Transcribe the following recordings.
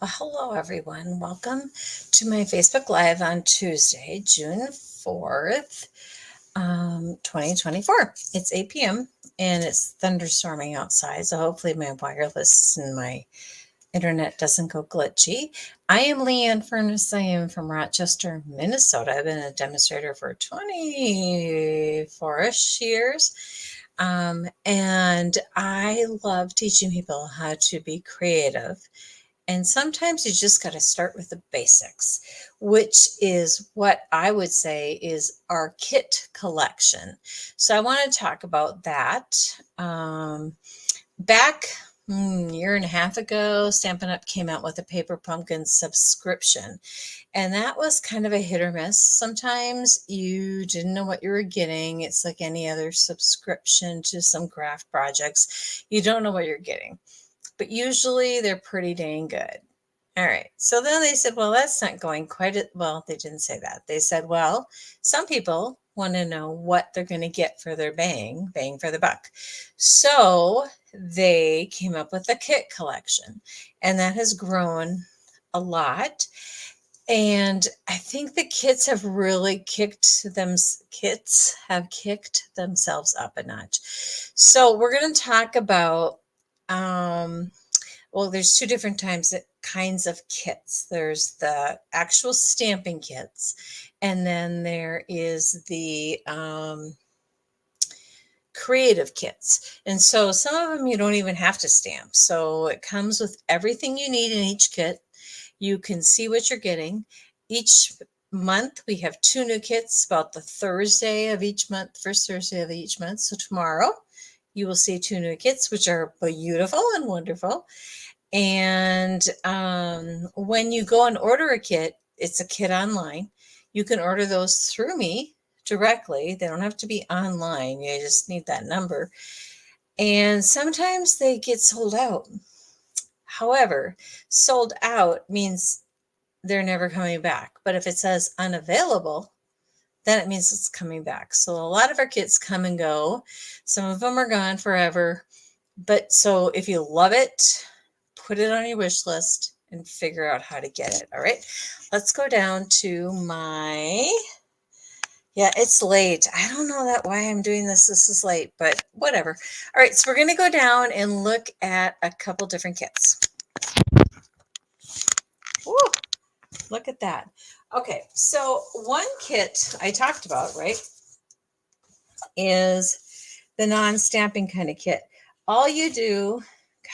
Well, hello, everyone. Welcome to my Facebook Live on Tuesday, June 4th, 2024. It's 8 p.m. and it's thunderstorming outside, so hopefully my wireless and my internet doesn't go glitchy. I am Leanne Furness. I am from Rochester, Minnesota. I've been a demonstrator for 24-ish years. And I love teaching people how to be creative. And sometimes you just got to start with the basics, which is what I would say is our kit collection. So I want to talk about that. Back year and a half ago, Stampin' Up! Came out with a Paper Pumpkin subscription. And that was kind of a hit or miss. Sometimes you didn't know what you were getting. It's like any other subscription to some craft projects. You don't know what you're getting, but usually they're pretty dang good. All right. So then they said, well, that's not going quite well. They didn't say that. They said, well, some people want to know what they're going to get for their bang for the buck. So they came up with a kit collection, and that has grown a lot. And I think the kids have really kicked themselves up a notch. So we're going to talk about well, there's two different kinds of kits. There's the actual stamping kits, and then there is the creative kits. And so some of them you don't even have to stamp. So it comes with everything you need in each kit. You can see what you're getting. Each month we have two new kits about the Thursday of each month, first Thursday of each month. So tomorrow you will see two new kits, which are beautiful and wonderful. And when you go and order a kit, it's a kit online. You can order those through me directly. They don't have to be online. You just need that number. And sometimes they get sold out. However, sold out means they're never coming back. But if it says unavailable, then it means it's coming back. So a lot of our kits come and go. Some of them are gone forever. But so if you love it, put it on your wish list and figure out how to get it. All right. Let's go down to yeah, it's late. I don't know why I'm doing this. This is late, but whatever. All right. So we're going to go down and look at a couple different kits. Woo, look at that. Okay. So one kit I talked about, right, is the non-stamping kind of kit. All you do,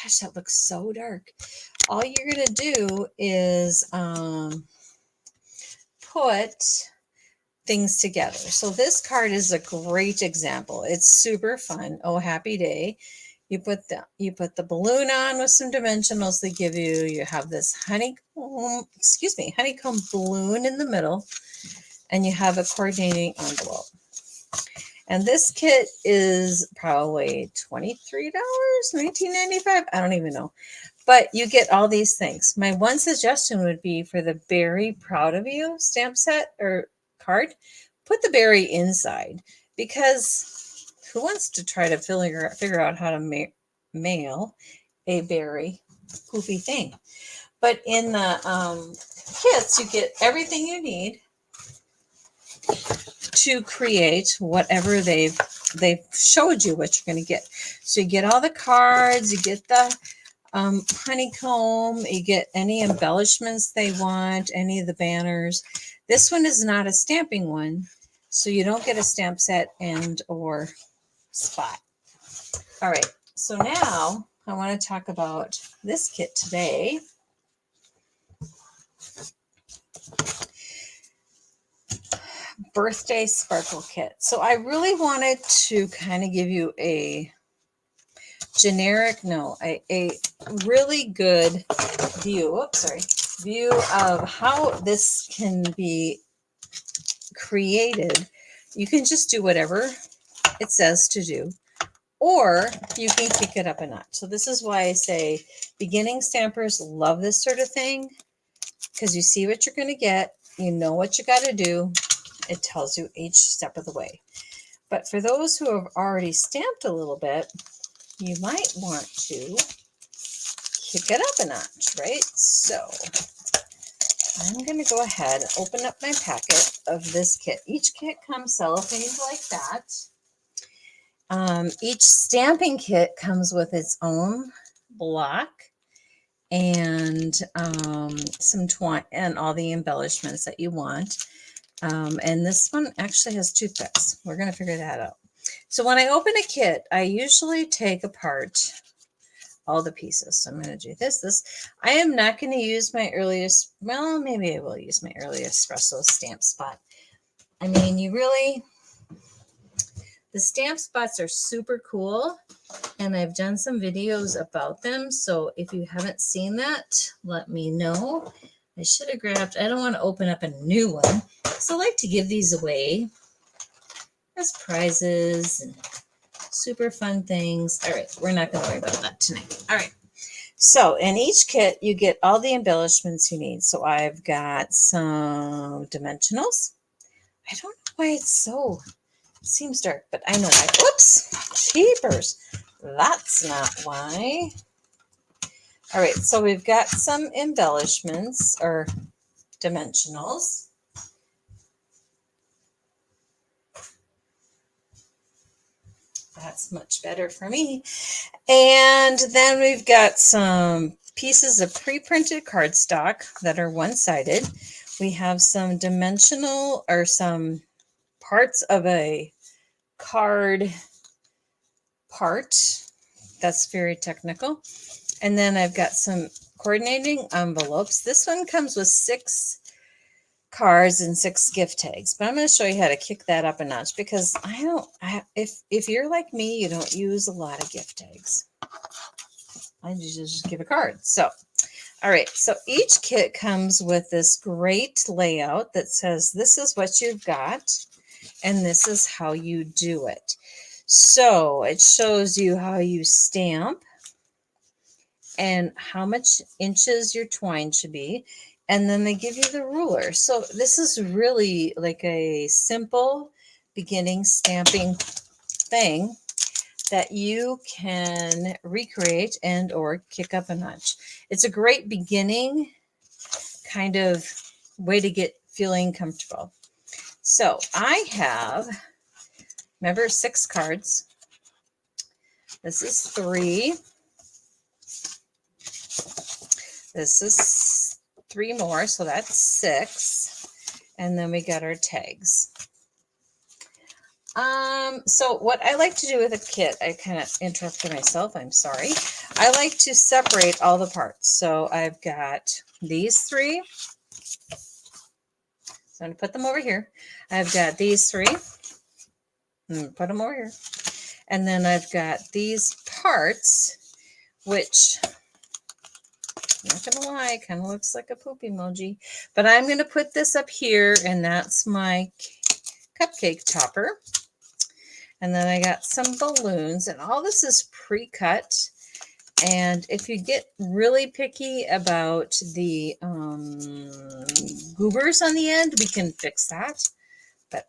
gosh, that looks so dark. All you're going to do is put things together. So this card is a great example. It's super fun. Oh, happy day. You put the balloon on with some dimensionals they give you. You have this honeycomb balloon in the middle, and you have a coordinating envelope. And this kit is probably $23, $19.95. I don't even know. But you get all these things. My one suggestion would be for the Very Proud of You stamp set or card, put the berry inside, because who wants to try to figure out how to mail a berry poofy thing? But in the kits, you get everything you need to create whatever they've showed you what you're going to get. So you get all the cards, you get the honeycomb, you get any embellishments they want, any of the banners. This one is not a stamping one, so you don't get a stamp set and or spot. All right, so now I want to talk about this kit today. Birthday Sparkle Kit. So I really wanted to kind of give you a really good view of how this can be created. You can just do whatever it says to do, or you can kick it up a notch. So this is why I say beginning stampers love this sort of thing, because you see what you're going to get, you know what you got to do. It tells you each step of the way. But for those who have already stamped a little bit, you might want to kick it up a notch, right? So I'm going to go ahead and open up my packet of this kit. Each kit comes cellophaned like that. Each stamping kit comes with its own block and some twine and all the embellishments that you want. And this one actually has toothpicks. We're going to figure that out. So when I open a kit, I usually take apart all the pieces. So I'm going to do this. I am not going to use my earliest, well, maybe I will use my earliest espresso stamp spot. I mean, the stamp spots are super cool, and I've done some videos about them. So if you haven't seen that, let me know. I should have grabbed, I don't want to open up a new one. So I like to give these away as prizes and super fun things. All right, we're not going to worry about that tonight. All right. So in each kit, you get all the embellishments you need. So I've got some dimensionals. I don't know why it seems dark, but I know why. Whoops, cheapers. That's not why. All right, so we've got some embellishments or dimensionals. That's much better for me. And then we've got some pieces of pre-printed cardstock that are one-sided. We have some dimensional or some parts of a card part. That's very technical. And then I've got some coordinating envelopes. This one comes with 6 cards and 6 gift tags, but I'm going to show you how to kick that up a notch because if you're like me, you don't use a lot of gift tags. I just give a card. So, all right. So each kit comes with this great layout that says, this is what you've got, and this is how you do it. So it shows you how you stamp and how much inches your twine should be. And then they give you the ruler. So this is really like a simple beginning stamping thing that you can recreate and or kick up a notch. It's a great beginning kind of way to get feeling comfortable. So I have, remember, 6 cards. This is 3. This is 3 more, so that's 6. And then we got our tags. So what I like to do with a kit, I kind of interrupted myself, I'm sorry. I like to separate all the parts. So I've got these 3. So I'm going to put them over here. I've got these 3. I'm going to put them over here. And then I've got these parts, which, I'm not going to lie, kind of looks like a poop emoji. But I'm going to put this up here, and that's my cupcake topper. And then I got some balloons, and all this is pre-cut. And if you get really picky about the goobers on the end, we can fix that. But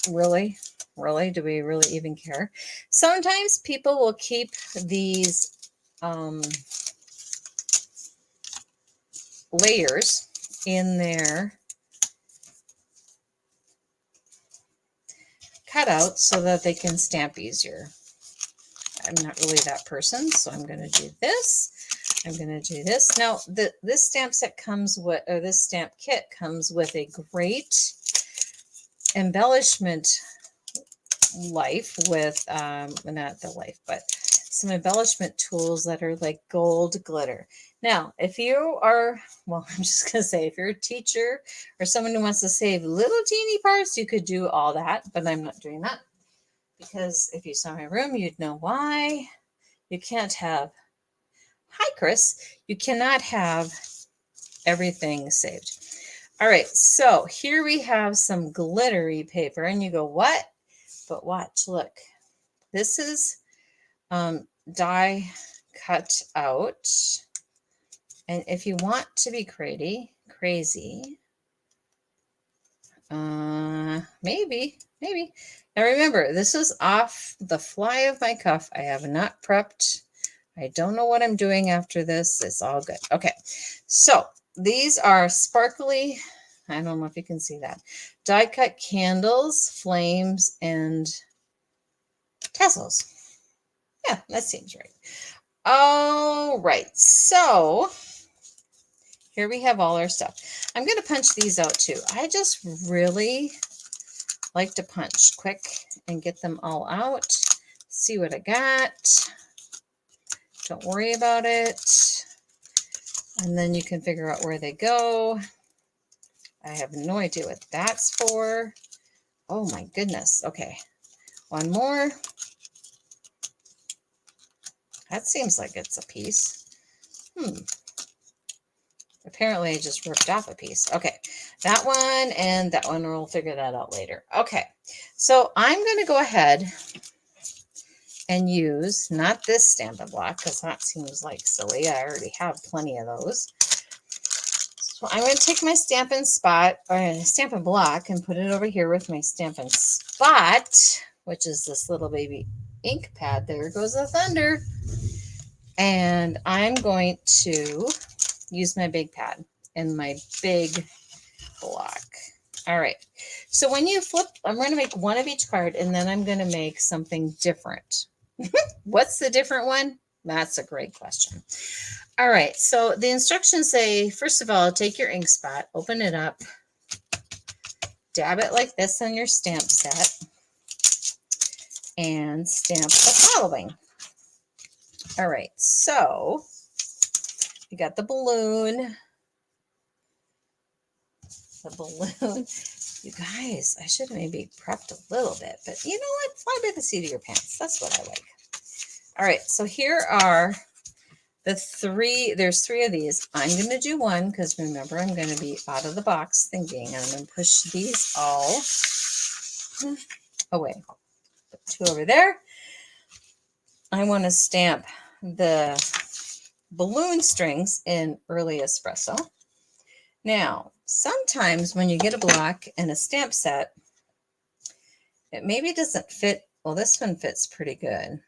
really, do we really even care? Sometimes people will keep these layers in their cutout so that they can stamp easier. I'm not really that person, so I'm going to do this. I'm going to do this. Now, this stamp set comes with, or this stamp kit comes with a great embellishment life with, not the life, but some embellishment tools that are like gold glitter. Now, if you are, well, I'm just going to say, if you're a teacher or someone who wants to save little teeny parts, you could do all that, but I'm not doing that. Because if you saw my room, you'd know why. You can't have, hi, Chris, you cannot have everything saved. All right, so here we have some glittery paper, and you go, what? But watch, look. This is die cut out. And if you want to be crazy, maybe. Now remember, this is off the fly of my cuff. I have not prepped. I don't know what I'm doing after this. It's all good. Okay, so these are sparkly, I don't know if you can see that, die cut candles, flames, and tassels. Yeah, that seems right. All right, so here we have all our stuff. I'm going to punch these out too. I just really like to punch quick and get them all out. See what I got. Don't worry about it. And then you can figure out where they go. I have no idea what that's for. Oh my goodness. Okay. One more. That seems like it's a piece. Apparently I just ripped off a piece. Okay. That one and that one, we'll figure that out later. Okay. So I'm going to go ahead and use not this Stampin' Block because that seems like silly. I already have plenty of those. So I'm going to take my Stampin' Block and put it over here with my Stampin' Spot, which is this little baby ink pad. There goes the thunder. And I'm going to use my big pad and my big block. All right. So when you flip, I'm going to make one of each card and then I'm going to make something different. What's the different one? That's a great question. All right. So the instructions say, first of all, take your ink spot, open it up, dab it like this on your stamp set, and stamp the following. All right. So you got the balloon. You guys, I should have maybe prepped a little bit, but you know what? Fly by the seat of your pants. That's what I like. All right, so here are the three. There's three of these. I'm going to do one because remember, I'm going to be out of the box thinking. I'm going to push these all away. Put two over there. I want to stamp the balloon strings in Early Espresso. Now, sometimes when you get a block and a stamp set, it maybe doesn't fit. Well, this one fits pretty good.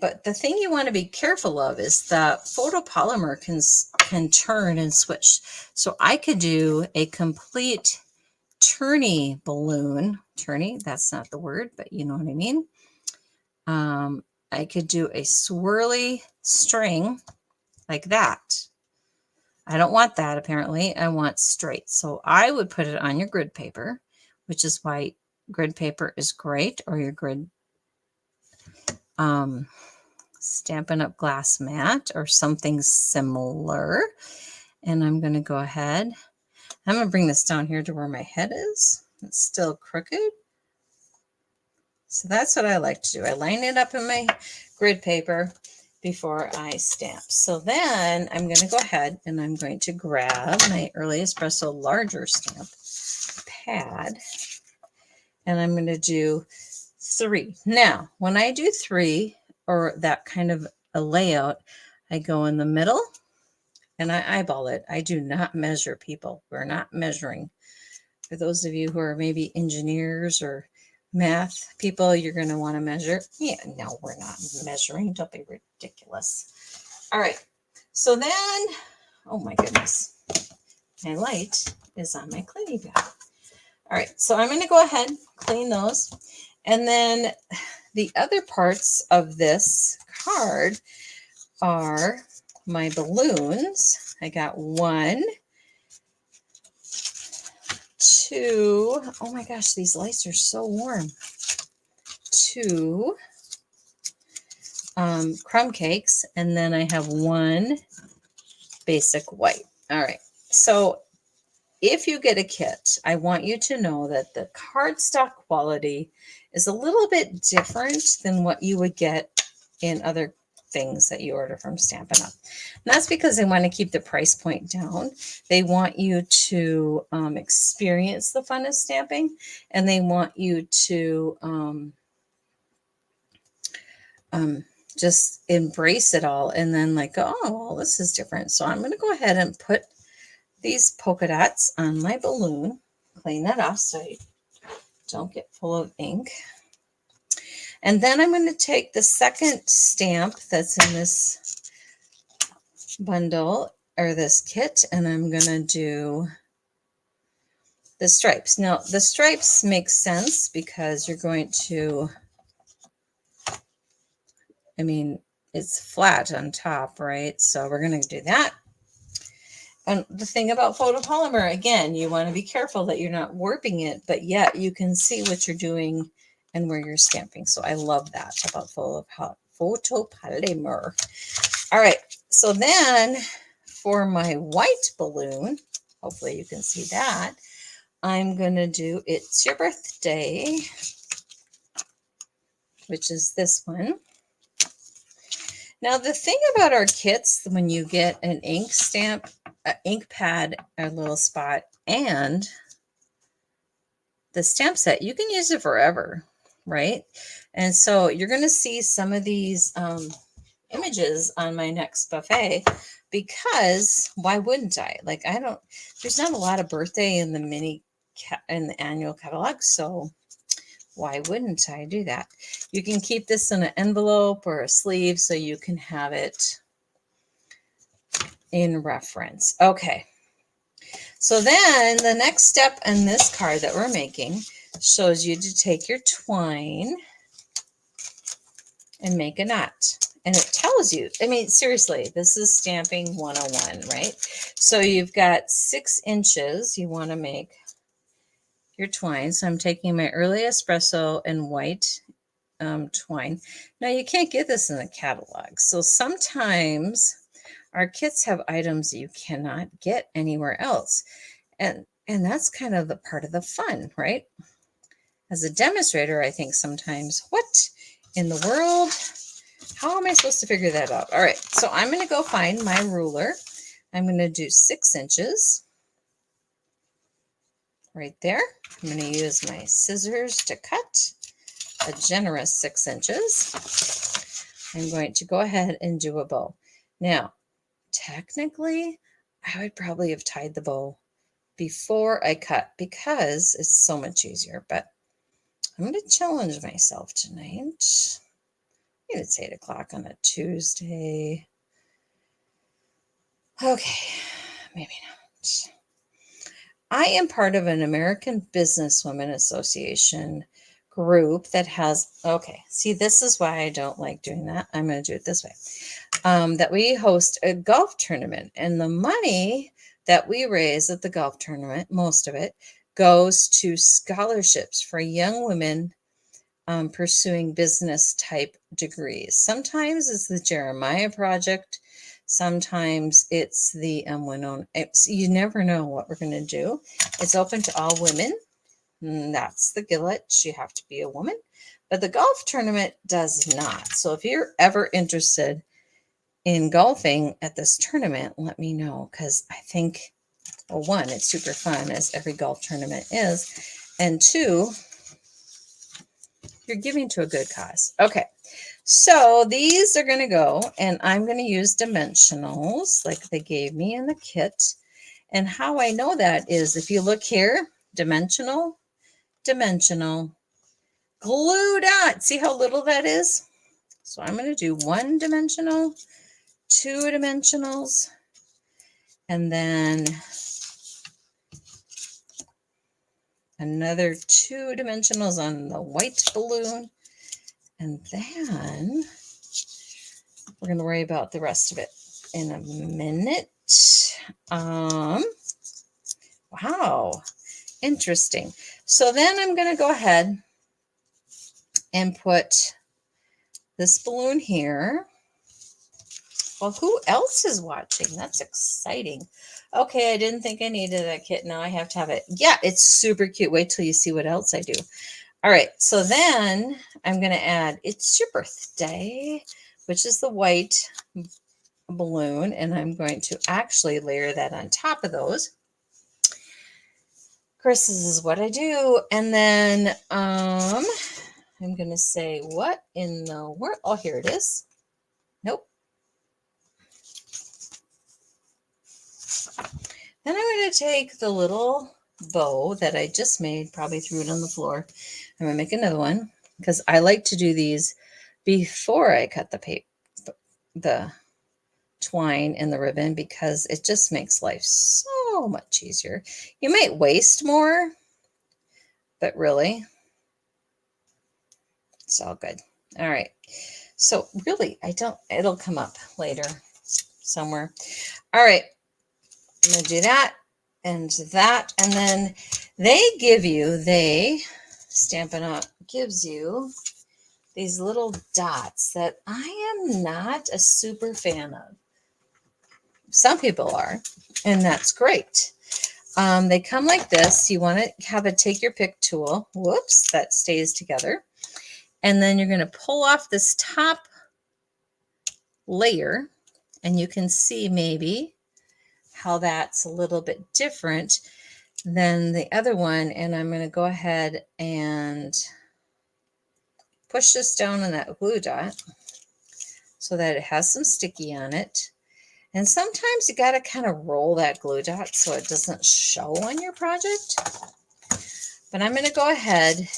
But the thing you want to be careful of is the photopolymer can turn and switch. So I could do a complete turny balloon. Turny, that's not the word, but you know what I mean. I could do a swirly string like that. I don't want that, apparently. I want straight. So I would put it on your grid paper, which is why grid paper is great, or your grid Stampin' Up! Glass mat or something similar. And I'm going to go ahead. I'm going to bring this down here to where my head is. It's still crooked. So that's what I like to do. I line it up in my grid paper before I stamp. So then I'm going to go ahead and I'm going to grab my Early Espresso larger stamp pad. And I'm going to do 3. Now, when I do 3 or that kind of a layout, I go in the middle and I eyeball it. I do not measure, people. We're not measuring. For those of you who are maybe engineers or math people, you're going to want to measure. Yeah, no, we're not measuring. Don't be ridiculous. All right. So then, oh my goodness, my light is on my cleaning pad. All right. So I'm going to go ahead, clean those. And then the other parts of this card are my balloons. I got 1, 2. Oh my gosh, these lights are so warm. 2 crumb cakes, and then I have 1 basic white. All right. So if you get a kit, I want you to know that the cardstock quality is a little bit different than what you would get in other things that you order from Stampin' Up. And that's because they want to keep the price point down. They want you to experience the fun of stamping, and they want you to just embrace it all and then like, oh, well, this is different. So I'm going to go ahead and put these polka dots on my balloon, clean that off so you don't get full of ink. And then I'm going to take the second stamp that's in this bundle or this kit, and I'm going to do the stripes. Now, the stripes make sense because you're going to, I mean, it's flat on top, right? So we're going to do that. And the thing about photopolymer, again, you want to be careful that you're not warping it, but yet you can see what you're doing and where you're stamping. So I love that about photopolymer. All right, so then for my white balloon, hopefully you can see that, I'm going to do It's Your Birthday, which is this one. Now, the thing about our kits, when you get an ink stamp, an ink pad, a little spot, and the stamp set, you can use it forever, right? And so you're going to see some of these images on my next buffet because why wouldn't I? Like, there's not a lot of birthday in the in the annual catalog, so why wouldn't I do that? You can keep this in an envelope or a sleeve so you can have it in reference. Okay. So then the next step in this card that we're making shows you to take your twine and make a knot. And it tells you, I mean, seriously, this is stamping 101, right? So you've got 6 inches you want to make your twine. So I'm taking my early espresso and white twine. Now you can't get this in the catalog. So sometimes our kits have items you cannot get anywhere else. And that's kind of the part of the fun, right? As a demonstrator, I think sometimes, what in the world? How am I supposed to figure that out? All right, so I'm going to go find my ruler. I'm going to do 6 inches right there. I'm going to use my scissors to cut a generous 6 inches. I'm going to go ahead and do a bow. Now, technically, I would probably have tied the bow before I cut because it's so much easier, but I'm going to challenge myself tonight. Maybe it's 8 o'clock on a Tuesday. Okay, maybe not. I am part of an American Businesswomen Association group that has, okay, see, this is why I don't like doing that. I'm going to do it this way. That we host a golf tournament, and the money that we raise at the golf tournament, most of it, goes to scholarships for young women pursuing business type degrees. Sometimes it's the Jeremiah Project. Sometimes it's the Winona. You never know what we're going to do. It's open to all women. That's the Gillette. You have to be a woman. But the golf tournament does not. So if you're ever interested in golfing at this tournament, let me know, because I think, well, 1, it's super fun, as every golf tournament is. And 2, you're giving to a good cause. Okay, so these are going to go, and I'm going to use dimensionals like they gave me in the kit. And how I know that is if you look here, dimensional, dimensional, glue dot. See how little that is? So I'm going to do 1 dimensional, 2 dimensionals, and then another 2 dimensionals on the white balloon. And then we're going to worry about the rest of it in a minute. Wow, interesting. So then I'm going to go ahead and put this balloon here. Well, who else is watching? That's exciting. Okay, I didn't think I needed that kit. Now I have to have it. Yeah, it's super cute. Wait till you see what else I do. All right, so then I'm going to add It's Your Birthday, which is the white balloon, and I'm going to actually layer that on top of those. Of course, this is what I do. And then I'm going to say, what in the world? Oh, here it is. Nope. Then I'm going to take the little bow that I just made, probably threw it on the floor. I'm going to make another one. because I like to do these before I cut the twine and the ribbon, because it just makes life so much easier. You might waste more, but really, it's all good. All right. So really, it'll come up later somewhere. All right. I'm going to do that and that. And then Stampin' Up! Gives you these little dots that I am not a super fan of. Some people are, and that's great. They come like this. You want to have a take your pick tool. Whoops, that stays together. And then you're going to pull off this top layer, and you can see maybe how that's a little bit different than the other one. And I'm going to go ahead and push this down on that glue dot so that it has some sticky on it. And sometimes you got to kind of roll that glue dot so it doesn't show on your project. But I'm going to go ahead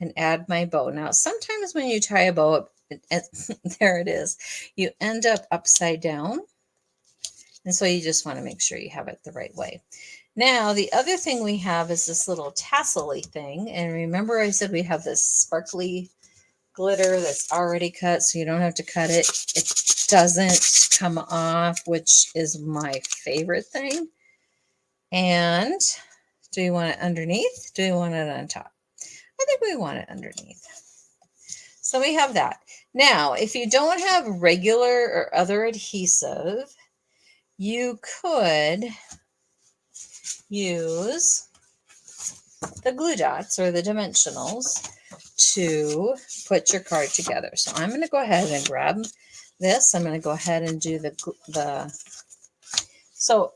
and add my bow. Now, sometimes when you tie a bow, there it is, you end up upside down. And so you just want to make sure you have it the right way. Now, the other thing we have is this little tassel-y thing. And remember I said we have this sparkly glitter that's already cut, so you don't have to cut it. It doesn't come off, which is my favorite thing. And do you want it underneath? Do you want it on top? I think we want it underneath. So we have that. Now, if you don't have regular or other adhesive, you could use the glue dots or the dimensionals to put your card together. So I'm going to go ahead and grab this. I'm going to go ahead and do so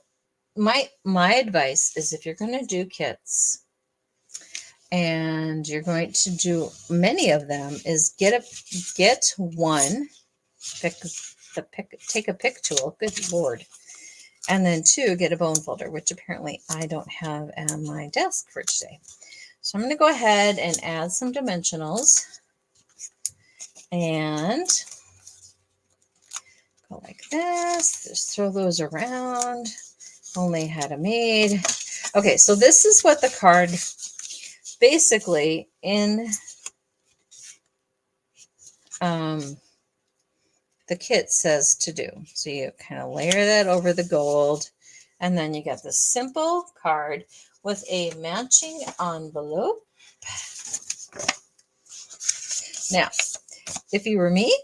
my advice is, if you're going to do kits and you're going to do many of them, is get one, take a pick tool, good Lord. And then 2, get a bone folder, which apparently I don't have on my desk for today. So I'm going to go ahead and add some dimensionals and go like this. Just throw those around. Only had a made. Okay, so this is what the card basically in the kit says to do. So you kind of layer that over the gold, and then you get this simple card with a matching envelope. Now, if you were me,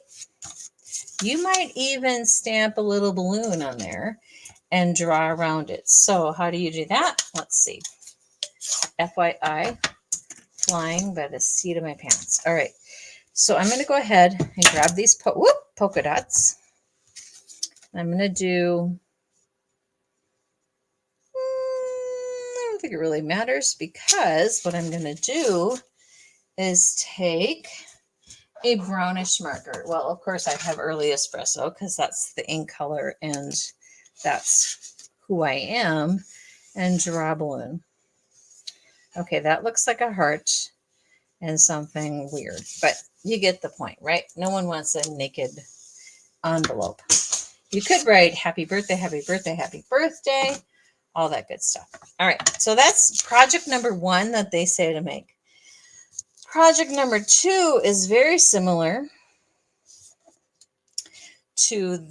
you might even stamp a little balloon on there and draw around it. So how do you do that? Let's see. FYI, flying by the seat of my pants. All right. So I'm going to go ahead and grab these polka dots. I'm going to do, I don't think it really matters, because what I'm going to do is take a brownish marker. Well, of course I have Early Espresso because that's the ink color and that's who I am, and draw a balloon. Okay, that looks like a heart and something weird, but you get the point, right? No one wants a naked envelope. You could write happy birthday, happy birthday, happy birthday, all that good stuff. All right, so that's project number 1 that they say to make. Project number 2 is very similar to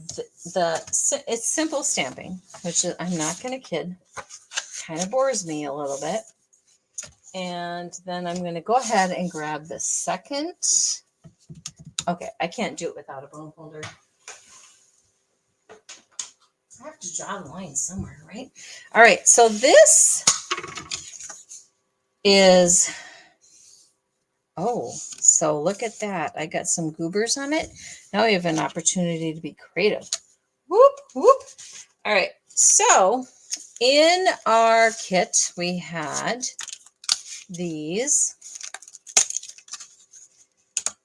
it's simple stamping, which is, I'm not going to kid, kind of bores me a little bit. And then I'm going to go ahead and grab the second. Okay, I can't do it without a bone folder. I have to draw the line somewhere, right? All right, so this is, oh, so look at that. I got some goobers on it. Now we have an opportunity to be creative. Whoop, whoop. All right, so in our kit, we had these.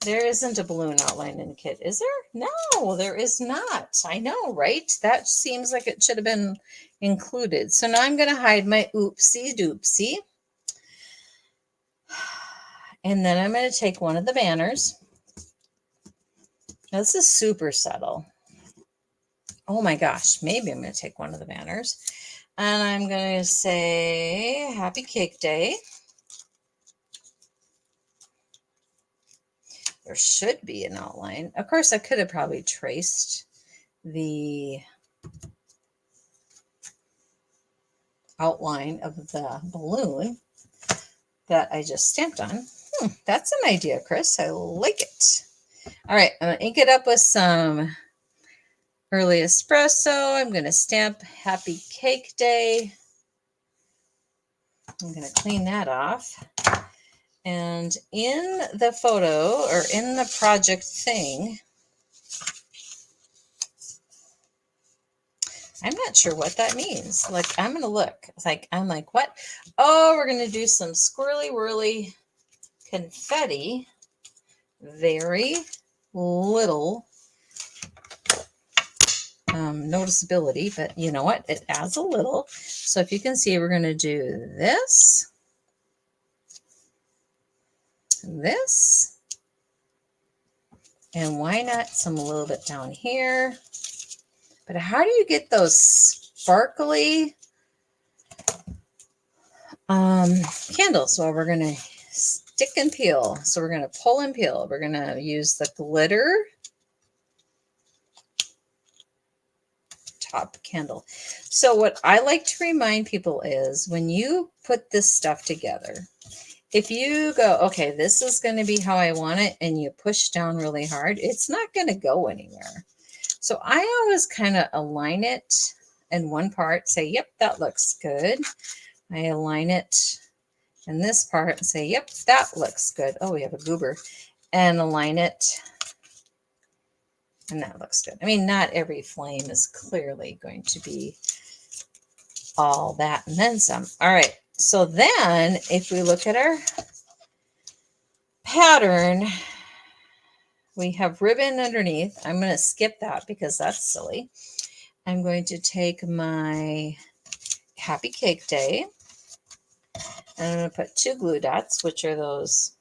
There isn't a balloon outline in the kit, is there? No, there is not. I know, right? That seems like it should have been included. So now I'm going to hide my oopsie doopsie. And then I'm going to take one of the banners. Now, this is super subtle. Oh my gosh, maybe I'm going to take one of the banners. And I'm going to say Happy Cake Day. There should be an outline. Of course, I could have probably traced the outline of the balloon that I just stamped on. That's an idea, Chris. I like it. All right, I'm going to ink it up with some early espresso. I'm going to stamp Happy Cake Day. I'm going to clean that off. And in the photo or in the project thing, I'm not sure what that means. Like, I'm going to look. I'm like, what? Oh, we're going to do some squirrely whirly confetti. Very little noticeability, but you know what? It adds a little. So if you can see, we're going to do this, this, and why not some a little bit down here? But how do you get those sparkly candles? Well, we're going to stick and peel. So we're going to pull and peel. We're going to use the glitter top candle. So what I like to remind people is when you put this stuff together, if you go, okay, this is going to be how I want it, and you push down really hard, it's not going to go anywhere. So I always kind of align it in one part, say, yep, that looks good. I align it in this part and say, yep, that looks good. Oh, we have a goober. And align it. And that looks good. I mean, not every flame is clearly going to be all that and then some. All right. So then if we look at our pattern, we have ribbon underneath. I'm going to skip that because that's silly. I'm going to take my Happy Cake Day, and I'm going to put 2 glue dots, which are those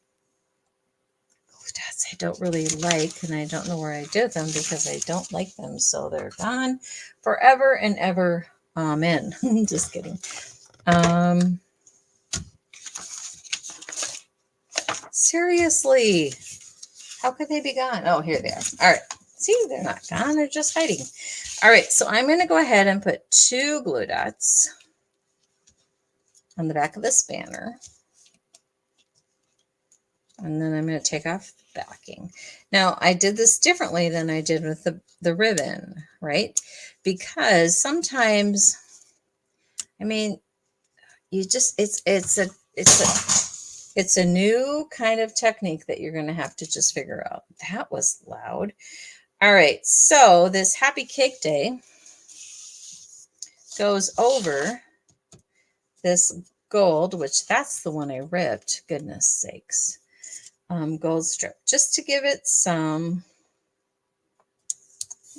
glue dots I don't really like, and I don't know where I did them because I don't like them, so they're gone forever and ever. Amen. Just kidding. Seriously, how could they be gone? Oh, here they are. All right. See, they're not gone. They're just hiding. All right. So I'm going to go ahead and put 2 glue dots on the back of this banner. And then I'm going to take off the backing. Now, I did this differently than I did with the ribbon, right? Because sometimes, I mean, you just, it's a new kind of technique that you're going to have to just figure out. That was loud. All right. So this Happy Cake Day goes over this gold, which that's the one I ripped. Goodness sakes. Gold strip, just to give it some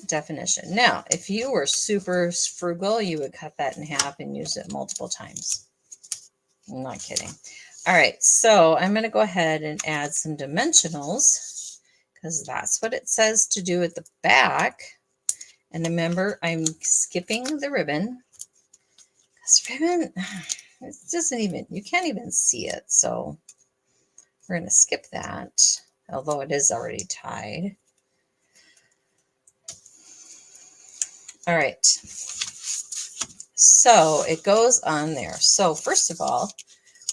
definition. Now, if you were super frugal, you would cut that in half and use it multiple times. I'm not kidding. All right, so I'm going to go ahead and add some dimensionals because that's what it says to do at the back. And remember, I'm skipping the ribbon because ribbon, it doesn't even, you can't even see it. So we're going to skip that, although it is already tied. All right. So it goes on there. So first of all,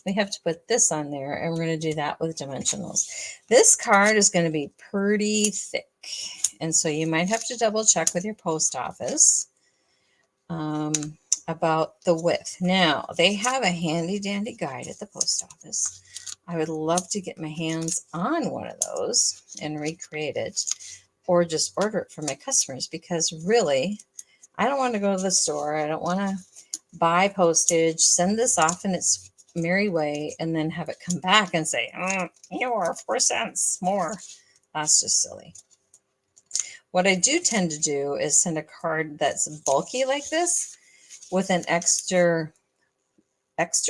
we have to put this on there, and we're going to do that with dimensionals. This card is going to be pretty thick, and so you might have to double check with your post office about the width. Now, they have a handy dandy guide at the post office. I would love to get my hands on one of those and recreate it, or just order it for my customers, because really, I don't want to go to the store. I don't want to buy postage, send this off in its merry way, and then have it come back and say, you are 4 cents more. That's just silly. What I do tend to do is send a card that's bulky like this with an extra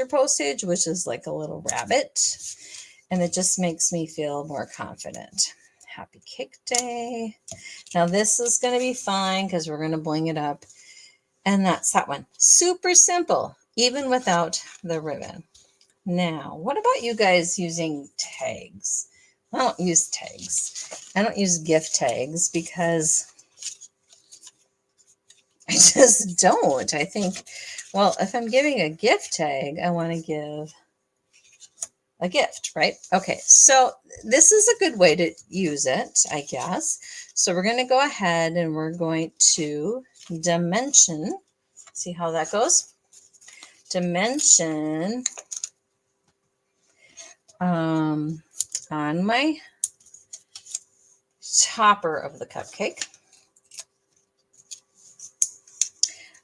postage, which is like a little rabbit. and it just makes me feel more confident. Happy Cake Day. Now this is going to be fine because we're going to bling it up. And that's that one. Super simple, even without the ribbon. Now, what about you guys using tags? I don't use tags. I don't use gift tags because I just don't. I think, well, if I'm giving a gift tag, I want to give a gift, right? Okay, so this is a good way to use it, I guess. So we're going to go ahead and we're going to dimension. See how that goes? Dimension on my topper of the cupcake.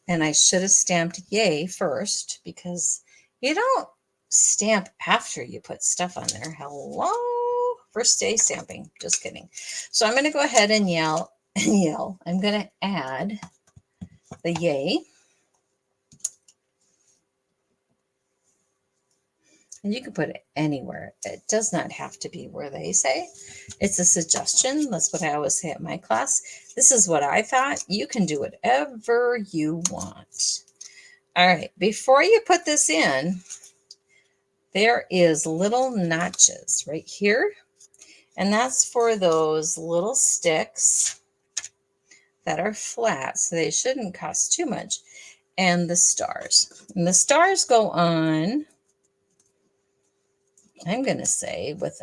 And I should have stamped yay first because you don't stamp after you put stuff on there. Hello? First day stamping. Just kidding. So I'm going to go ahead and yell. I'm going to add the yay. And you can put it anywhere. It does not have to be where they say. It's a suggestion. That's what I always say at my class. This is what I thought. You can do whatever you want. All right. Before you put this in, there is little notches right here. And that's for those little sticks that are flat. So they shouldn't cost too much. And the stars. And the stars go on, I'm going to say with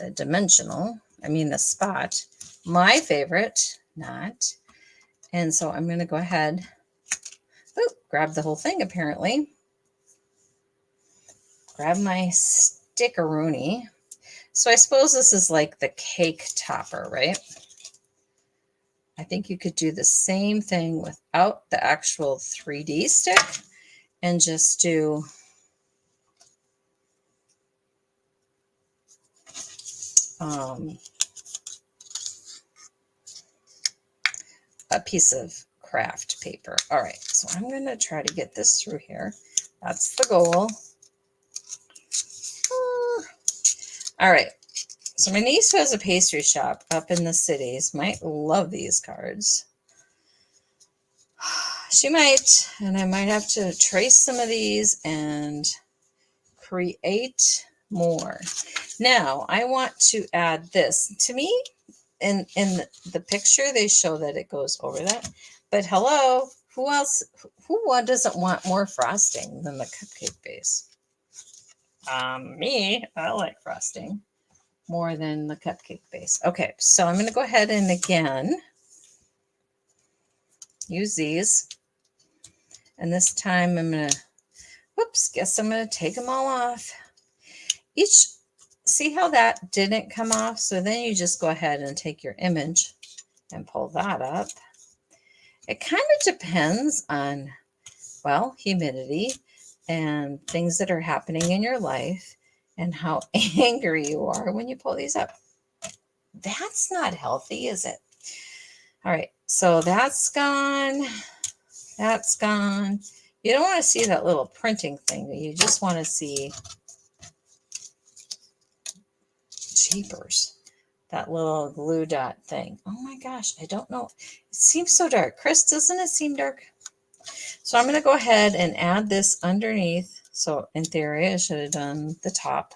a dimensional, the spot, my favorite knot. And so I'm going to go ahead, grab the whole thing apparently. Grab my stickeroonie. So I suppose this is like the cake topper, right? I think you could do the same thing without the actual 3D stick and just do a piece of craft paper. All right, so I'm going to try to get this through here. That's the goal. All right, so my niece who has a pastry shop up in the cities might love these cards. She might, and I might have to trace some of these and create more. Now, I want to add this. To me, in the picture, they show that it goes over that. But hello, who doesn't want more frosting than the cupcake base? Me, I like frosting more than the cupcake base. Okay, so I'm going to go ahead and again use these. And this time I'm going to, guess I'm going to take them all off. See how that didn't come off? So then you just go ahead and take your image and pull that up. It kind of depends on, well, humidity and things that are happening in your life and how angry you are when you pull these up. That's not healthy, is it? All right, so that's gone. That's gone. You don't want to see that little printing thing. You just want to see jeepers, that little glue dot thing. Oh my gosh, I don't know. It seems so dark. Chris, doesn't it seem dark? So I'm going to go ahead and add this underneath. So in theory, I should have done the top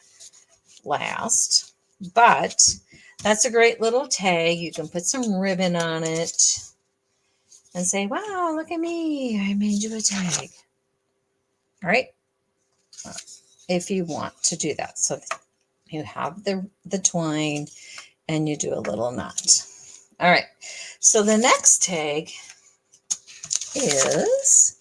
last, but that's a great little tag. You can put some ribbon on it and say, wow, look at me. I made you a tag. All right. If you want to do that. So you have the twine and you do a little knot. All right. So the next tag is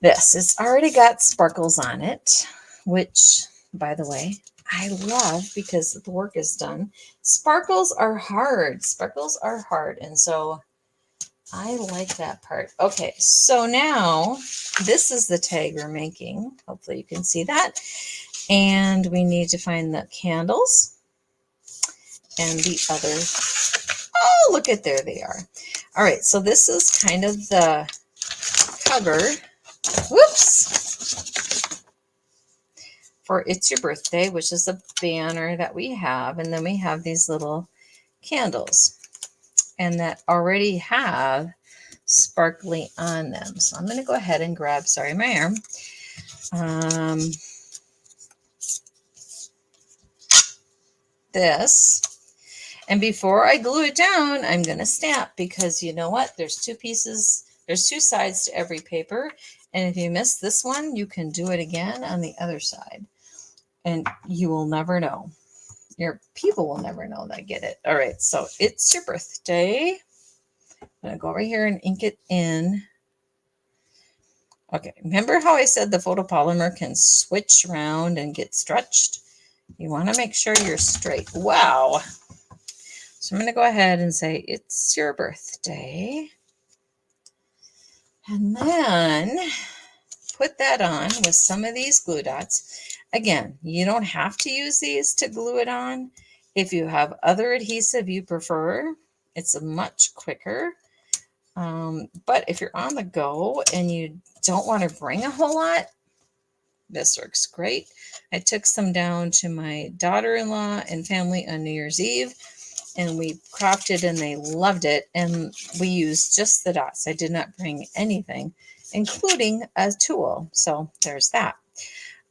this. It's already got sparkles on it, which, by the way, I love because the work is done. Sparkles are hard. Sparkles are hard. And so I like that part. Okay, so now this is the tag we're making. Hopefully you can see that. And we need to find the candles and the other. Oh, look at there they are. All right, so this is kind of the cover. Whoops. for It's Your Birthday, which is a banner that we have. And then we have these little candles and that already have sparkly on them. So I'm going to go ahead and grab, sorry, my arm. This. And before I glue it down, I'm going to stamp because you know what? There's two sides to every paper. And if you miss this one, you can do it again on the other side. And you will never know. Your people will never know that get it. All right, so It's Your Birthday. I'm going to go over here and ink it in. Okay, remember how I said the photopolymer can switch around and get stretched? You want to make sure you're straight. Wow. So I'm going to go ahead and say, It's Your Birthday. And then put that on with some of these glue dots. Again, you don't have to use these to glue it on. If you have other adhesive you prefer, it's much quicker. But if you're on the go and you don't want to bring a whole lot, this works great. I took some down to my daughter-in-law and family on New Year's Eve, and we crafted and they loved it. And we used just the dots. I did not bring anything, including a tool. So there's that.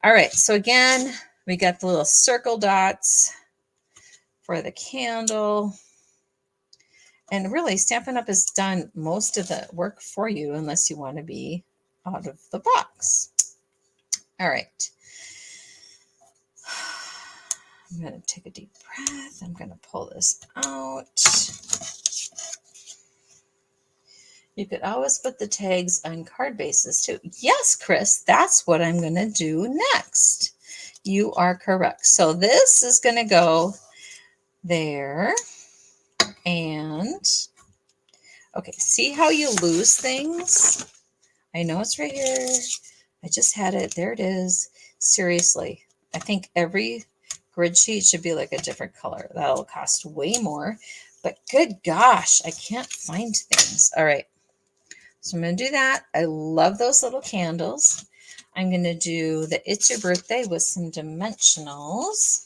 All right. So again, we got the little circle dots for the candle. And really, Stampin' Up! Has done most of the work for you unless you want to be out of the box. All right. I'm going to take a deep breath. I'm going to pull this out. You could always put the tags on card bases too. Yes, Chris, that's what I'm going to do next. You are correct. So this is going to go there. And, okay, see how you lose things? I know it's right here. I just had it. There it is. Seriously, I think every grid sheet should be like a different color. That'll cost way more. But good gosh, I can't find things. All right. So I'm going to do that. I love those little candles. I'm going to do the It's Your Birthday with some dimensionals.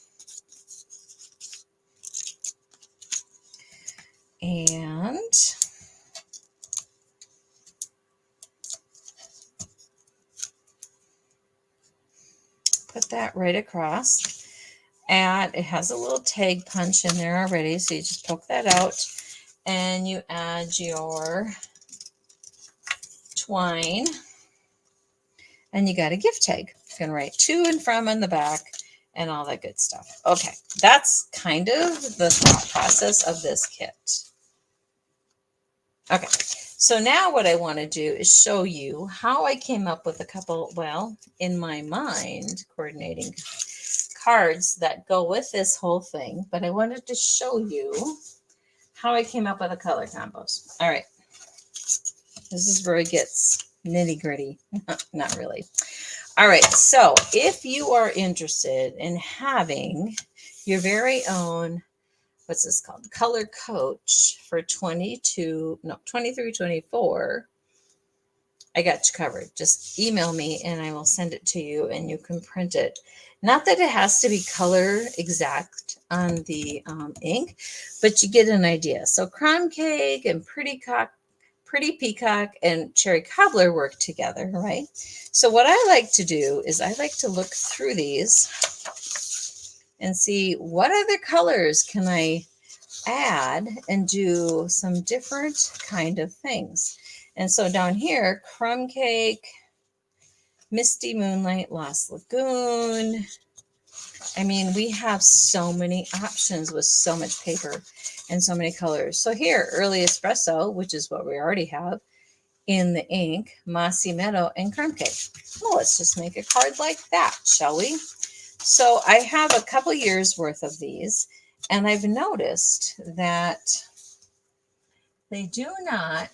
And put that right across. And it has a little tag punch in there already. So you just poke that out and you add your twine. And you got a gift tag. You can write to and from on the back and all that good stuff. Okay, that's kind of the thought process of this kit. Okay, so now what I want to do is show you how I came up with a couple, well, in my mind, coordinating cards that go with this whole thing, but I wanted to show you how I came up with the color combos. All right, this is where it gets nitty gritty. Not really. All right, so if you are interested in having your very own, what's this called? Color Coach for 23, 24, I got you covered. Just email me and I will send it to you and you can print it. Not that it has to be color exact on the ink, but you get an idea. So Crumb Cake and Pretty Peacock and Cherry Cobbler work together, right? So what I like to do is I like to look through these and see what other colors can I add and do some different kind of things. And so down here, Crumb Cake, Misty Moonlight, Lost Lagoon. I mean, we have so many options with so much paper and so many colors. So here, Early Espresso, which is what we already have in the ink, Mossy Meadow, and Crumb Cake. Well, let's just make a card like that, shall we? So I have a couple years worth of these, and I've noticed that they do not,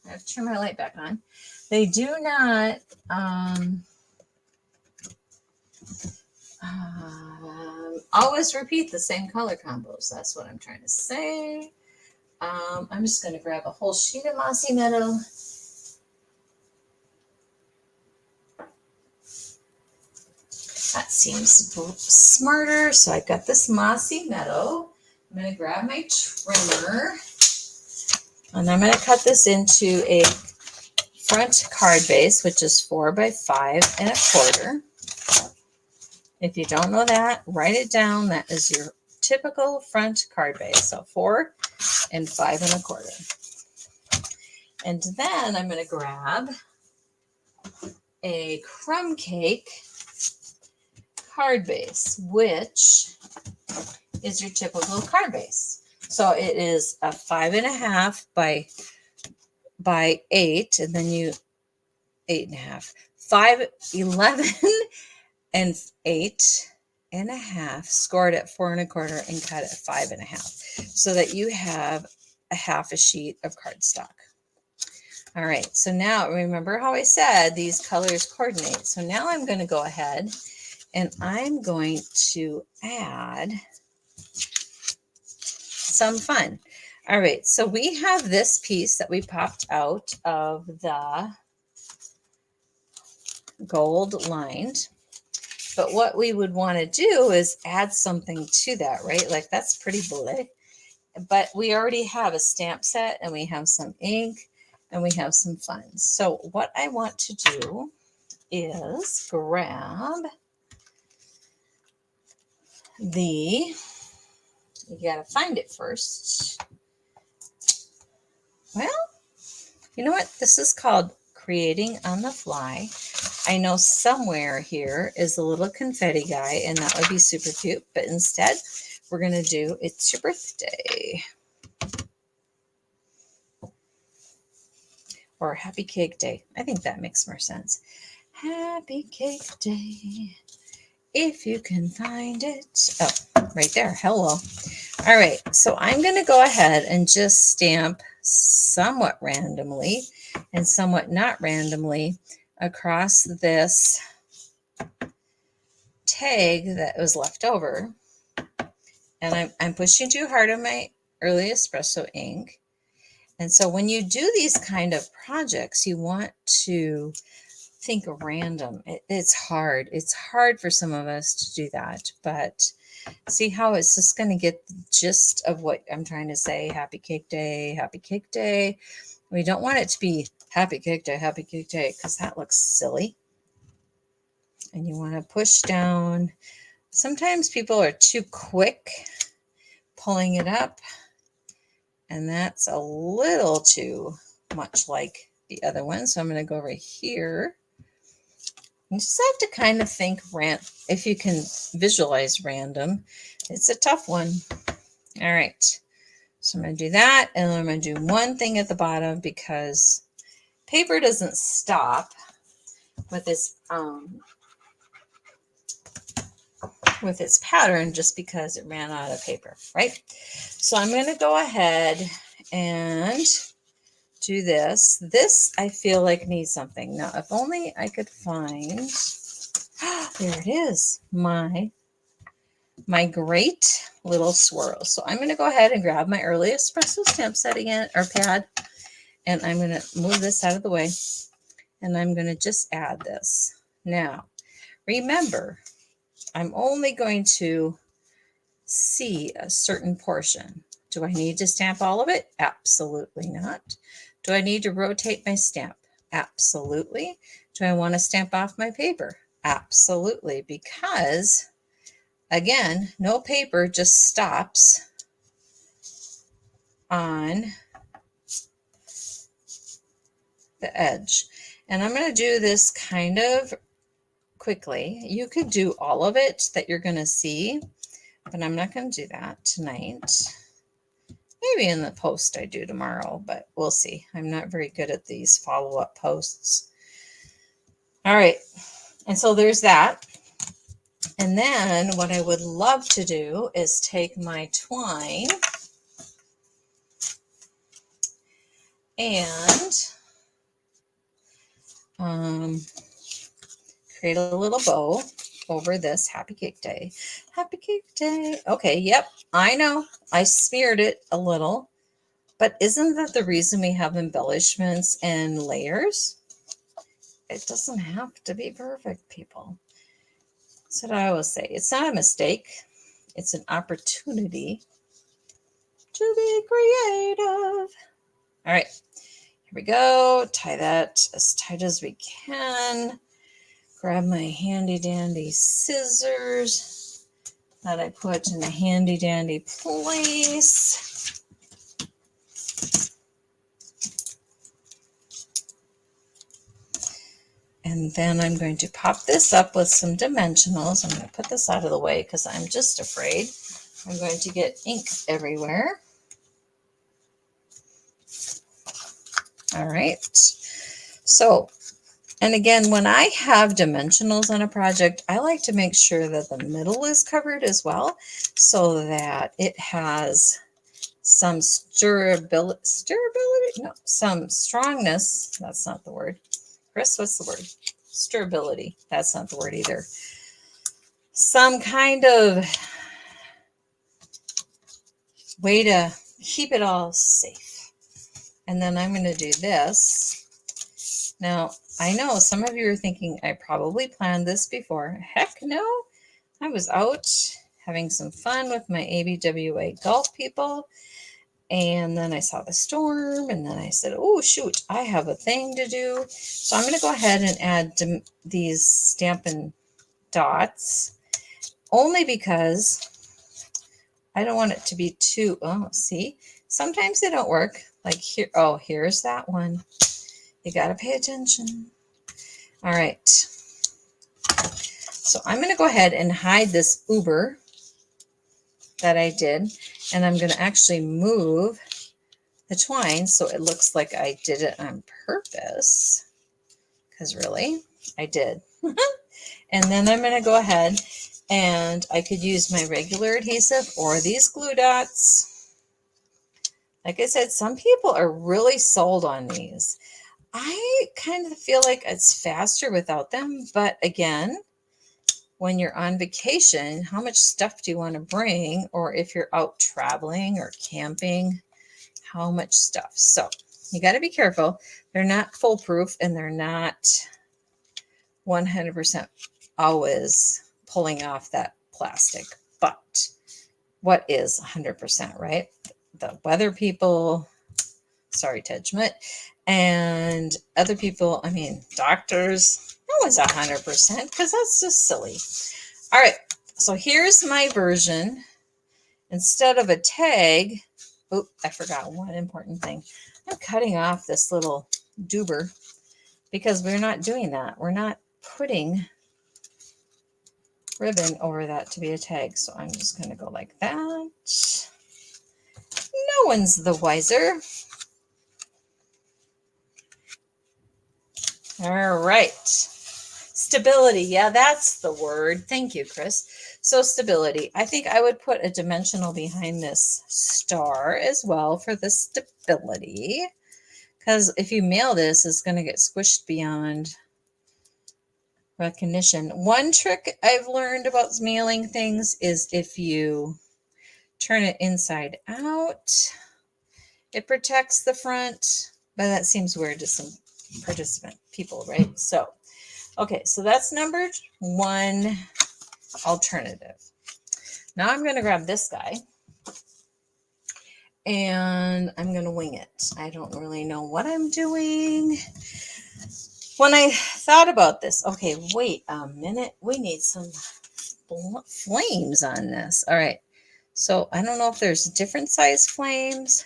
I have to turn my light back on, they do not always repeat the same color combos. That's what I'm trying to say. I'm just going to grab a whole sheet of Mossy Meadow. That seems smarter. So I've got this mossy meadow. I'm going to grab my trimmer and I'm going to cut this into a front card base, which is 4 by 5 1/4. If you don't know that, write it down. That is your typical front card base. So 4 and 5 1/4. And then I'm going to grab a crumb cake card base, which is your typical card base. So it is a 5 1/2 by 8, and then you 8 1/2, 5, 11 and 8 1/2 scored at 4 1/4 and cut at 5 1/2 so that you have a half a sheet of cardstock. All right, so now remember how I said these colors coordinate. So now I'm going to go ahead and I'm going to add some fun. All right, so we have this piece that we popped out of the gold lined. But what we would want to do is add something to that, right? Like that's pretty bullet. But we already have a stamp set and we have some ink and we have some fun. So what I want to do is grab you got to find it first. Well, you know what? This is called creating on the fly. I know somewhere here is a little confetti guy, and that would be super cute. But instead, we're going to do It's Your Birthday. Or Happy Cake Day. I think that makes more sense. Happy Cake Day, if you can find it. Oh, right there. Hello. All right. So I'm going to go ahead and just stamp somewhat randomly and somewhat not randomly across this tag that was left over. And I'm pushing too hard on my early espresso ink. And so when you do these kind of projects, you want to think random. It's hard. It's hard for some of us to do that. But see how it's just going to get the gist of what I'm trying to say. Happy Cake Day, Happy Cake Day. We don't want it to be Happy Cake Day, because that looks silly. And you want to push down. Sometimes people are too quick pulling it up. And that's a little too much like the other one. So I'm going to go over here. You just have to kind of think if you can visualize random. It's a tough one. All right. So I'm going to do that. And then I'm going to do one thing at the bottom because paper doesn't stop with its pattern just because it ran out of paper, right? So I'm going to go ahead and do this. This I feel like needs something. Now, if only I could find, there it is, my great little swirl. So I'm going to go ahead and grab my early espresso stamp set again, or pad, and I'm going to move this out of the way, and I'm going to just add this. Now, remember, I'm only going to see a certain portion. Do I need to stamp all of it? Absolutely not. Do I need to rotate my stamp? Absolutely. Do I want to stamp off my paper? Absolutely, because again, no paper just stops on the edge. And I'm going to do this kind of quickly. You could do all of it that you're going to see, but I'm not going to do that tonight. Maybe in the post I do tomorrow, but we'll see. I'm not very good at these follow-up posts. All right. And so there's that. And then what I would love to do is take my twine and create a little bow over this Happy Cake Day. Happy Cake Day. Okay, yep, I know. I smeared it a little, but isn't that the reason we have embellishments and layers? It doesn't have to be perfect, people. That's what I always say. It's not a mistake. It's an opportunity to be creative. All right, here we go. Tie that as tight as we can. Grab my handy dandy scissors that I put in a handy dandy place. And then I'm going to pop this up with some dimensionals. I'm going to put this out of the way because I'm just afraid I'm going to get ink everywhere. All right. So, and again, when I have dimensionals on a project, I like to make sure that the middle is covered as well so that it has some stirability, no, some strongness. That's not the word. Chris, what's the word? Stirability. That's not the word either. Some kind of way to keep it all safe. And then I'm going to do this. Now, I know some of you are thinking I probably planned this before. Heck no. I was out having some fun with my ABWA golf people. And then I saw the storm, and then I said, oh, shoot, I have a thing to do. So I'm going to go ahead and add these Stampin' Dots, only because I don't want it to be too, oh, see, sometimes they don't work. Like here, oh, here's that one. You got to pay attention. All right. So I'm going to go ahead and hide this Uber that I did, and I'm going to actually move the twine so it looks like I did it on purpose, because really I did. And then I'm going to go ahead and I could use my regular adhesive or these glue dots. Like I said, some people are really sold on these. I kind of feel like it's faster without them, but again, when you're on vacation, how much stuff do you want to bring? Or if you're out traveling or camping, how much stuff? So you got to be careful. They're not foolproof, and they're not 100% always pulling off that plastic. But what is 100%, right? The weather people, sorry, Ted Schmidt, and other people, I mean, doctors, no one's 100% because that's just silly. All right, so here's my version. Instead of a tag, oh, I forgot one important thing. I'm cutting off this little doober because we're not doing that. We're not putting ribbon over that to be a tag. So I'm just going to go like that. No one's the wiser. All right. Stability. Yeah, that's the word. Thank you, Chris. So stability. I think I would put a dimensional behind this star as well for the stability. Because if you mail this, it's going to get squished beyond recognition. One trick I've learned about mailing things is if you turn it inside out, it protects the front. But that seems weird to some participant people, right? So, okay, so that's number one alternative. Now I'm going to grab this guy and I'm going to wing it. I don't really know what I'm doing. When I thought about this, okay, wait a minute. We need some flames on this. All right. So I don't know if there's different size flames,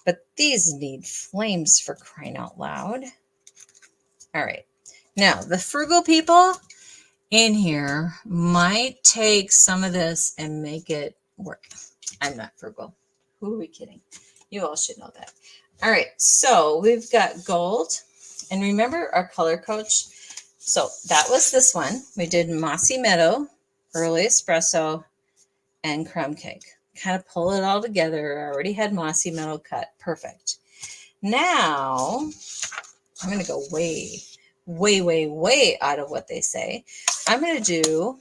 but these need flames for crying out loud. All right. Now, the frugal people in here might take some of this and make it work. I'm not frugal. Who are we kidding? You all should know that. All right. So we've got gold. And remember our color coach? So that was this one. We did Mossy Meadow, Early Espresso, and Crumb Cake. Kind of pull it all together. I already had Mossy Meadow cut. Perfect. Now, I'm going to go way out of what they say. I'm going to do,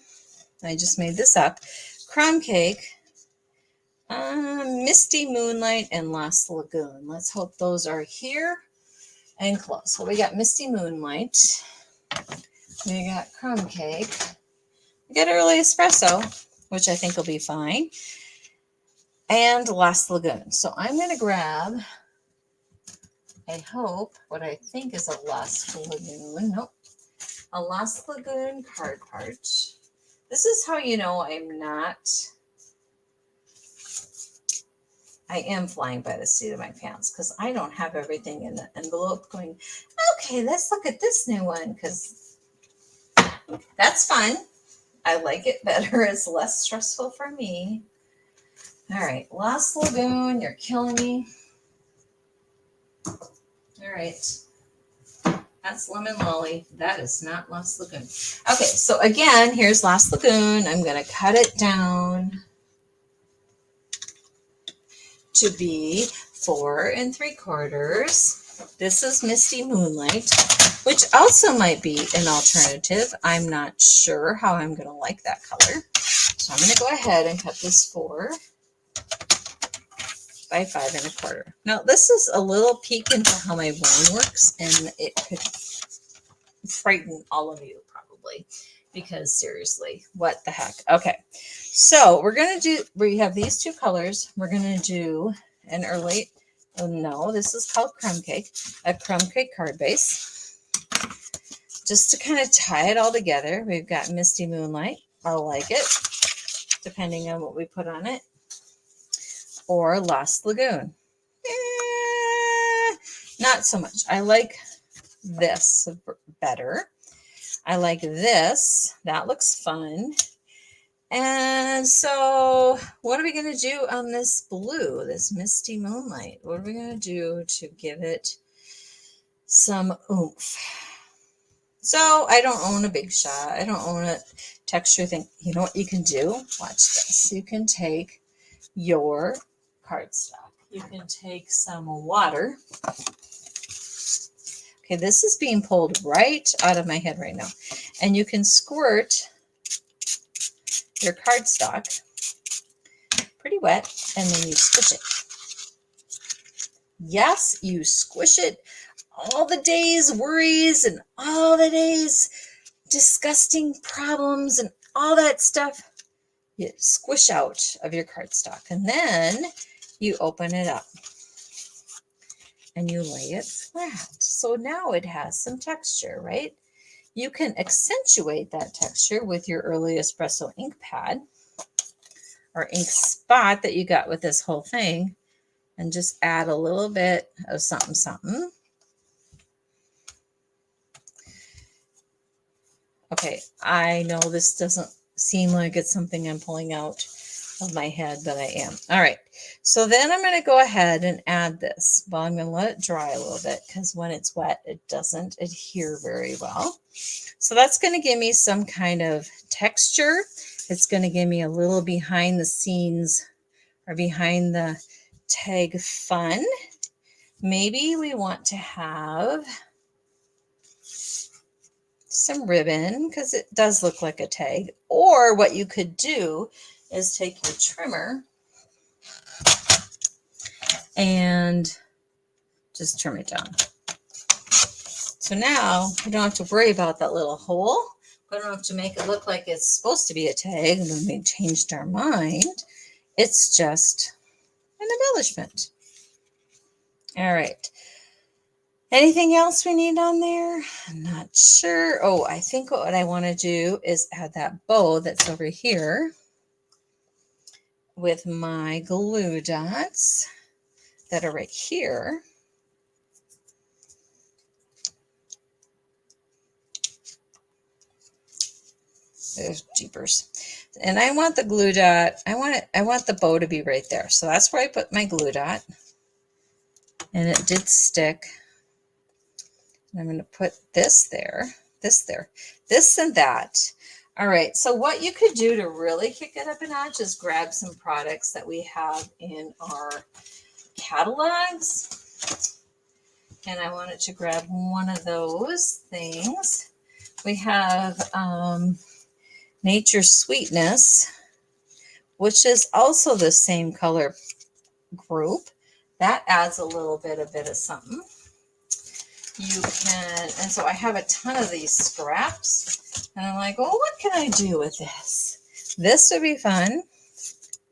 I just made this up, Crumb Cake, Misty Moonlight, and Lost Lagoon. Let's hope those are here and close. So we got Misty Moonlight. We got Crumb Cake. Get early espresso, which I think will be fine, and Lost Lagoon. So I'm going to grab, I hope, what I think is a Lost Lagoon. Nope. A Lost Lagoon card part. This is how you know I am flying by the seat of my pants, because I don't have everything in the envelope going, okay, let's look at this new one, because that's fun. I like it better. It's less stressful for me. All right, Lost Lagoon, you're killing me. All right. That's Lemon Lolly. That is not Lost Lagoon. Okay, so again, here's Lost Lagoon. I'm going to cut it down to be 4 3/4. This is Misty Moonlight, which also might be an alternative. I'm not sure how I'm going to like that color. So I'm going to go ahead and cut this 4 by 5 1/4. Now, this is a little peek into how my brain works, and it could frighten all of you probably, because seriously, what the heck? Okay, so we're going to do, we have these two colors. We're going to do an early, oh no, this is called Crumb Cake, a Crumb Cake card base. Just to kind of tie it all together, we've got Misty Moonlight. I like it, depending on what we put on it. Or Lost Lagoon. Not so much. I like this better. I like this. That looks fun. And so what are we going to do on this blue, this Misty Moonlight? What are we going to do to give it some oomph? So I don't own a Big Shot. I don't own a texture thing. You know what you can do? Watch this. You can take your cardstock. You can take some water. Okay, this is being pulled right out of my head right now. And you can squirt your cardstock pretty wet, and then you squish it. Yes, you squish it. All the days worries and all the days disgusting problems and all that stuff, you squish out of your cardstock, and then you open it up and you lay it flat. So now it has some texture, right? You can accentuate that texture with your early espresso ink pad or ink spot that you got with this whole thing, and just add a little bit of something, something. Okay, I know this doesn't seem like it's something I'm pulling out of my head, but I am. All right, so then I'm going to go ahead and add this. Well, I'm going to let it dry a little bit, because when it's wet, it doesn't adhere very well. So that's going to give me some kind of texture. It's going to give me a little behind the scenes or behind the tag fun. Maybe we want to have some ribbon, because it does look like a tag. Or what you could do is take your trimmer and just trim it down. So now we don't have to worry about that little hole. We don't have to make it look like it's supposed to be a tag and then we changed our mind. It's just an embellishment. All right. Anything else we need on there? I'm not sure. Oh, I think what I want to do is add that bow that's over here with my glue dots that are right here. There's jeepers. And I want the glue dot, I want the bow to be right there. So that's where I put my glue dot. And it did stick. And I'm going to put this there, this and that. All right, so what you could do to really kick it up a notch is grab some products that we have in our catalogs. And I wanted to grab one of those things. We have Nature's Sweetness, which is also the same color group. That adds a little bit of something. You can, and so I have a ton of these scraps. And I'm like, well, what can I do with this? This would be fun.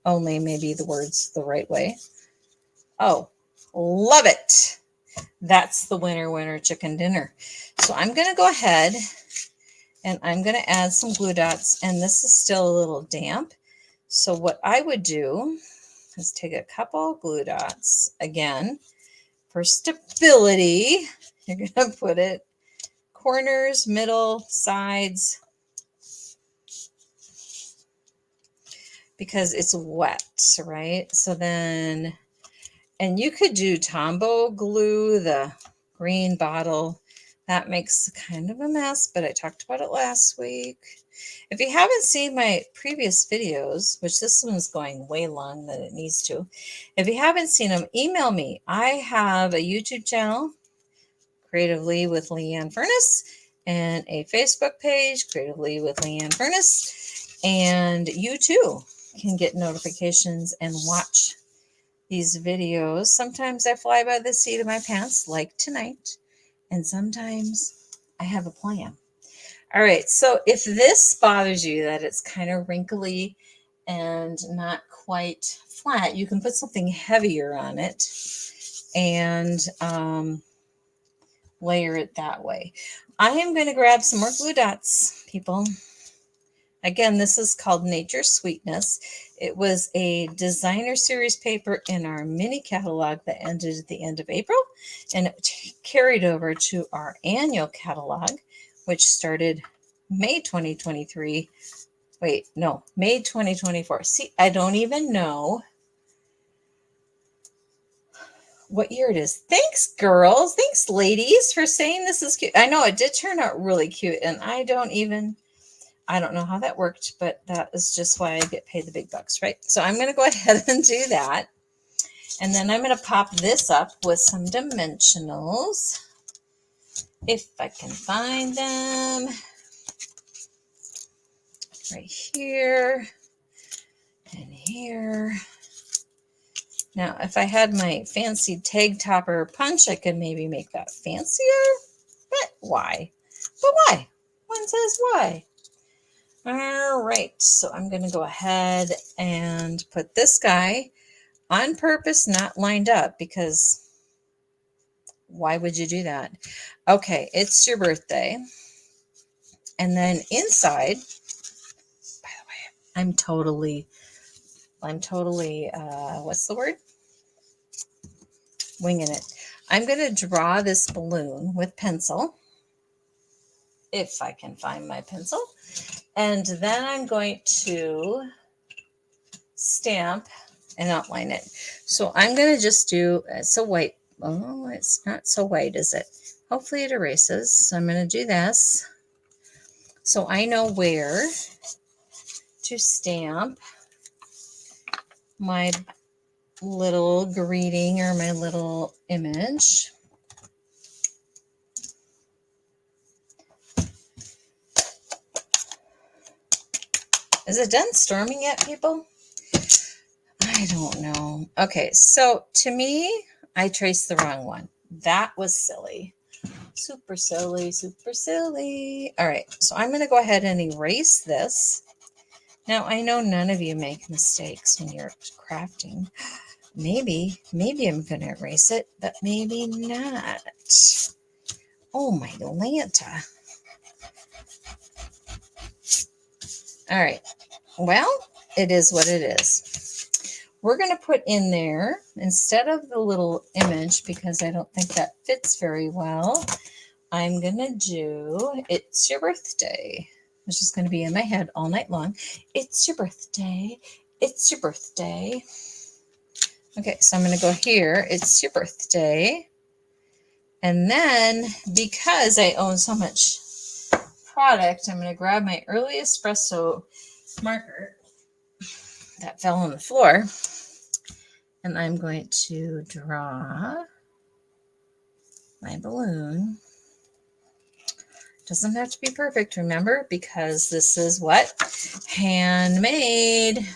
Only maybe the words the right way. Oh, love it. That's the winner chicken dinner. So I'm going to go ahead and I'm going to add some glue dots. And this is still a little damp. So what I would do is take a couple glue dots again for stability. You're going to put it corners, middle, sides, because it's wet, right? So then, and you could do Tombow glue, the green bottle. That makes kind of a mess, but I talked about it last week. If you haven't seen my previous videos, which this one's going way long than it needs to, if you haven't seen them, email me. I have a YouTube channel, Creatively with Leanne Furness, and a Facebook page, Creatively with Leanne Furness, and you too can get notifications and watch these videos. Sometimes I fly by the seat of my pants, like tonight, and sometimes I have a plan. All right, so if this bothers you, that it's kind of wrinkly and not quite flat, you can put something heavier on it and layer it that way. I am going to grab some more glue dots, people. Again, this is called Nature Sweetness. It was a designer series paper in our mini catalog that ended at the end of April, and it carried over to our annual catalog, which started May 2023. Wait, no, May 2024. See, I don't even know what year it is. Thanks, girls. Thanks, ladies, for saying this is cute. I know it did turn out really cute, and I don't know how that worked, but that is just why I get paid the big bucks, right? So I'm going to go ahead and do that. And then I'm going to pop this up with some dimensionals, if I can find them. Right here and here. Now, if I had my fancy tag topper punch, I could maybe make that fancier. But why? But why? One says why. All right, so I'm going to go ahead and put this guy on purpose, not lined up, because why would you do that? Okay, it's your birthday. And then inside, by the way, I'm totally, what's the word? Winging it. I'm going to draw this balloon with pencil, if I can find my pencil. And then I'm going to stamp and outline it. So I'm going to just do, it's a white, oh, it's not so white, is it? Hopefully it erases. So I'm going to do this. So I know where to stamp my little greeting or my little image. Is it done storming yet, people? I don't know. Okay, so to me, I traced the wrong one. That was silly. Super silly, super silly. All right, so I'm going to go ahead and erase this. Now, I know none of you make mistakes when you're crafting. Maybe I'm going to erase it, but maybe not. Oh, my Lanta. All right. Well, it is what it is. We're going to put in there, instead of the little image, because I don't think that fits very well, I'm going to do, it's your birthday. It's just going to be in my head all night long. It's your birthday. It's your birthday. Okay, so I'm going to go here. It's your birthday. And then, because I own so much product, I'm going to grab my early espresso marker that fell on the floor. And I'm going to draw my balloon. Doesn't have to be perfect, remember, because this is what? Handmade.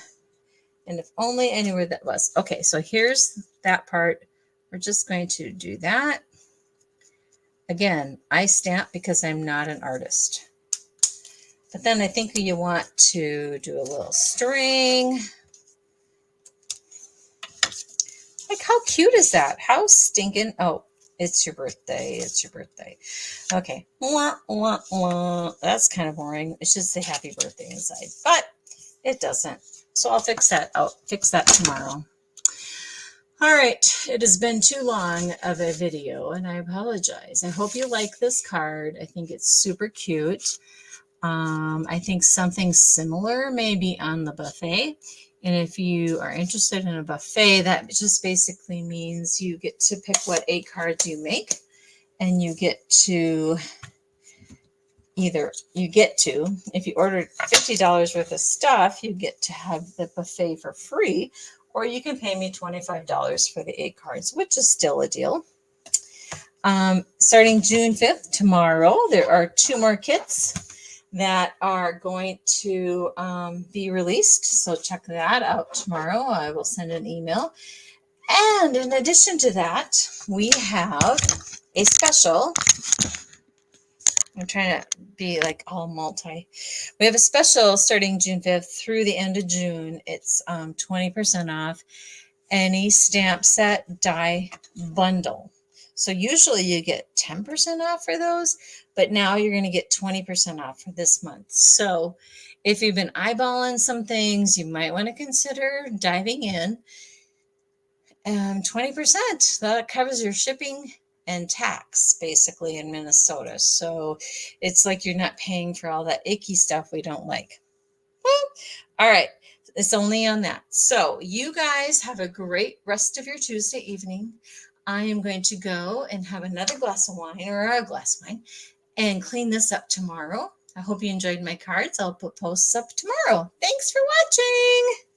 And if only I knew where that was. Okay, so here's that part. We're just going to do that. Again, I stamp because I'm not an artist. But then I think you want to do a little string. Like, how cute is that? How stinking, oh, it's your birthday. It's your birthday. Okay. Wah, wah, wah. That's kind of boring. It should say happy birthday inside, but it doesn't. So I'll fix that. I'll fix that tomorrow. All right. It has been too long of a video, and I apologize. I hope you like this card. I think it's super cute. I think something similar may be on the buffet. And if you are interested in a buffet, that just basically means you get to pick what 8 cards you make, and you get to if you order $50 worth of stuff, you get to have the buffet for free, or you can pay me $25 for the 8 cards, which is still a deal. Starting June 5th, tomorrow, there are 2 more kits that are going to be released. So check that out tomorrow. I will send an email. And in addition to that, we have a special. I'm trying to be like all multi. We have a special starting June 5th through the end of June. It's 20% off any stamp set die bundle. So usually you get 10% off for those, but now you're going to get 20% off for this month. So if you've been eyeballing some things, you might want to consider diving in. 20%, that covers your shipping and tax basically in Minnesota. So it's like you're not paying for all that icky stuff we don't like. All right. It's only on that. So you guys have a great rest of your Tuesday evening. I am going to go and have another glass of wine or a glass of wine and clean this up tomorrow. I hope you enjoyed my cards. I'll put posts up tomorrow. Thanks for watching.